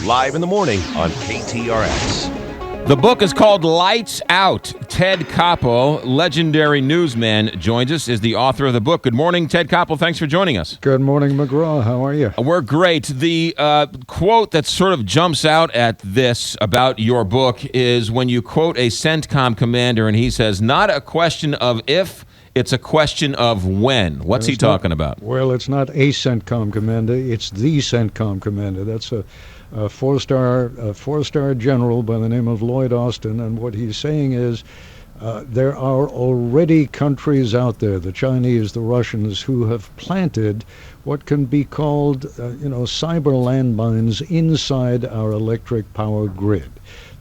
live in the morning on KTRX. The book is called Lights Out. Ted Koppel, legendary newsman, joins us, is the author of the book. Good morning, Ted Koppel. Thanks for joining us. Good morning, McGraw. How are you? We're great. The quote that sort of jumps out at this about your book is when you quote a CENTCOM commander and he says, not a question of if, it's a question of when. What's he talking about? Well, it's not a CENTCOM commander. It's the CENTCOM commander. That's a four-star general by the name of Lloyd Austin, and what he's saying is there are already countries out there, the Chinese, the Russians, who have planted what can be called, cyber landmines inside our electric power grid.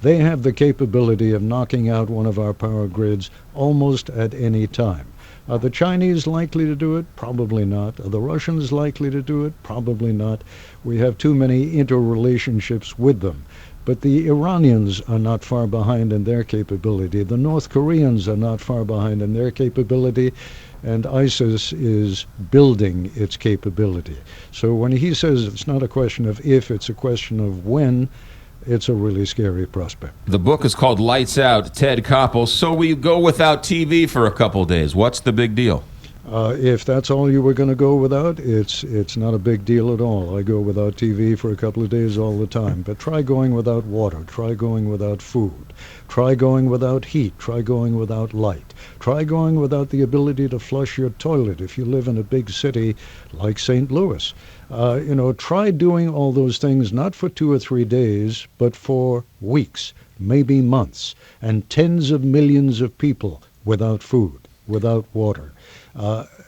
They have the capability of knocking out one of our power grids almost at any time. Are the Chinese likely to do it? Probably not. Are the Russians likely to do it? Probably not. We have too many interrelationships with them. But the Iranians are not far behind in their capability. The North Koreans are not far behind in their capability. And ISIS is building its capability. So when he says it's not a question of if, it's a question of when, it's a really scary prospect. The book is called Lights Out, Ted Koppel. So we go without TV for a couple days. What's the big deal? If that's all you were going to go without, it's not a big deal at all. I go without TV for a couple of days all the time. But try going without water. Try going without food. Try going without heat. Try going without light. Try going without the ability to flush your toilet if you live in a big city like St. Louis. Try doing all those things not for 2 or 3 days, but for weeks, maybe months, and tens of millions of people without food, without water.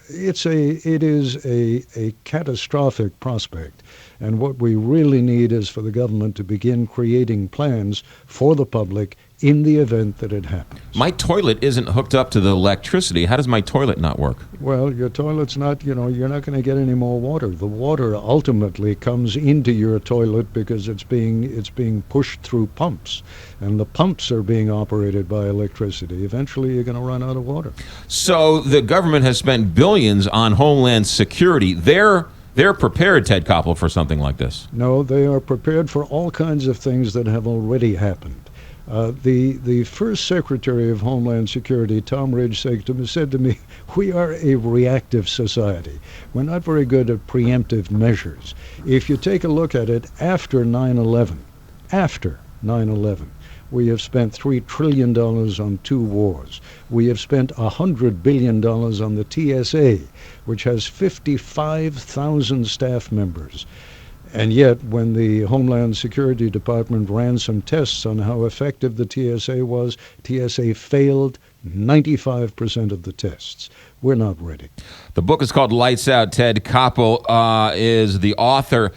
It is a catastrophic prospect, and what we really need is for the government to begin creating plans for the public in the event that it happens. My toilet isn't hooked up to the electricity. How does my toilet not work? Well, your toilet's not, you're not going to get any more water. The water ultimately comes into your toilet because it's being pushed through pumps, and the pumps are being operated by electricity. Eventually, you're going to run out of water. So the government has spent billions on Homeland Security. They're prepared, Ted Koppel, for something like this. No, they are prepared for all kinds of things that have already happened. The first Secretary of Homeland Security, Tom Ridge, said to me, we are a reactive society. We're not very good at preemptive measures. If you take a look at it after 9/11, we have spent $3 trillion on 2 wars. We have spent $100 billion on the TSA, which has 55,000 staff members. And yet, when the Homeland Security Department ran some tests on how effective the TSA was, TSA failed 95% of the tests. We're not ready. The book is called Lights Out. Ted Koppel is the author.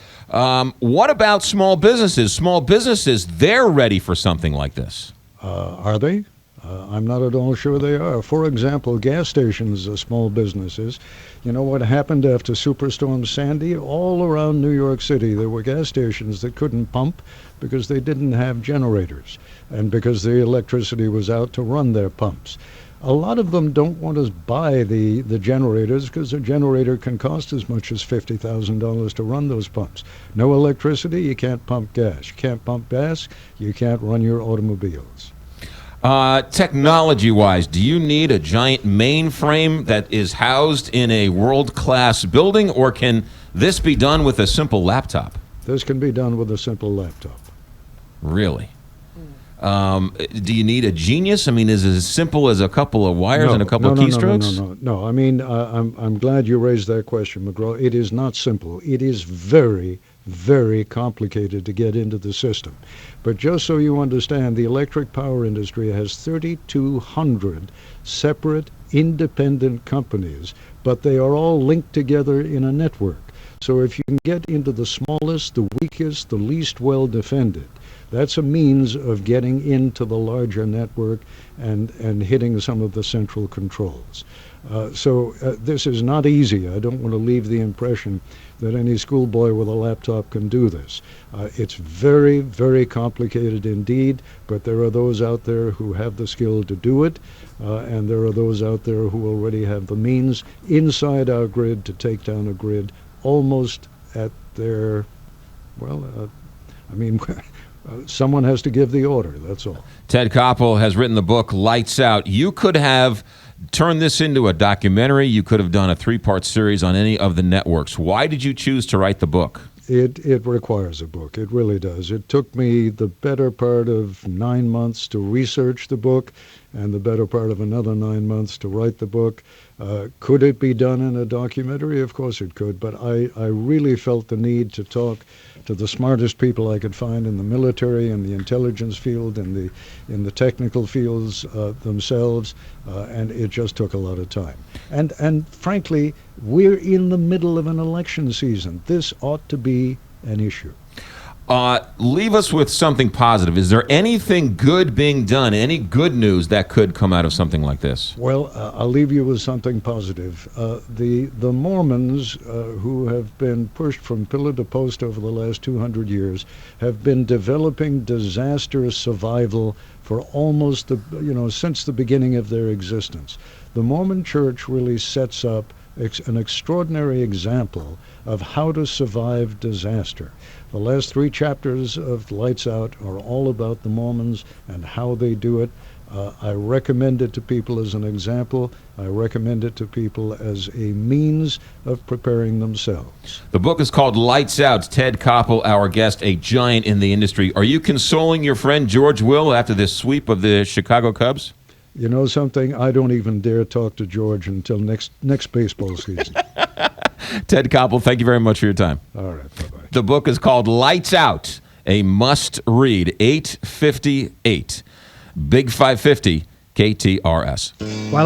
What about small businesses? Small businesses, they're ready for something like this. Are they? I'm not at all sure they are. For example, gas stations are small businesses. You know what happened after Superstorm Sandy? All around New York City, there were gas stations that couldn't pump because they didn't have generators and because the electricity was out to run their pumps. A lot of them don't want to buy the generators because a generator can cost as much as $50,000 to run those pumps. No electricity, you can't pump gas. You can't pump gas, you can't run your automobiles. Technology-wise, do you need a giant mainframe that is housed in a world-class building, or can this be done with a simple laptop? This can be done with a simple laptop. Really? Do you need a genius? I mean, is it as simple as a couple of wires and a couple of keystrokes? No. I mean, I'm glad you raised that question, McGraw. It is not simple. It is very, very complicated to get into the system. But just so you understand, the electric power industry has 3,200 separate, independent companies, but they are all linked together in a network. So if you can get into the smallest, the weakest, the least well defended, that's a means of getting into the larger network and hitting some of the central controls. So this is not easy. I don't want to leave the impression that any schoolboy with a laptop can do this. It's very, very complicated indeed, but there are those out there who have the skill to do it, and there are those out there who already have the means inside our grid to take down a grid almost at their, I mean, someone has to give the order, that's all. Ted Koppel has written the book Lights Out. You could have turned this into a documentary. You could have done a 3-part series on any of the networks. Why did you choose to write the book? It requires a book. It really does. It took me the better part of 9 months to research the book and the better part of another 9 months to write the book. Could it be done in a documentary? Of course it could, but I really felt the need to talk to the smartest people I could find in the military and the intelligence field and in the technical fields themselves, and it just took a lot of time. And frankly, we're in the middle of an election season. This ought to be an issue. Leave us with something positive. Is there anything good being done, any good news that could come out of something like this? Well, I'll leave you with something positive. The Mormons, who have been pushed from pillar to post over the last 200 years, have been developing disaster survival for almost since the beginning of their existence. The Mormon Church really sets up an extraordinary example of how to survive disaster. The last 3 chapters of Lights Out are all about the Mormons and how they do it. I recommend it to people as an example. I recommend it to people as a means of preparing themselves. The book is called Lights Out. Ted Koppel, our guest, a giant in the industry. Are you consoling your friend George Will after this sweep of the Chicago Cubs? You know something? I don't even dare talk to George until next baseball season. Ted Koppel, thank you very much for your time. All right, bye-bye. The book is called Lights Out, a must-read, 858. Big 550, KTRS. While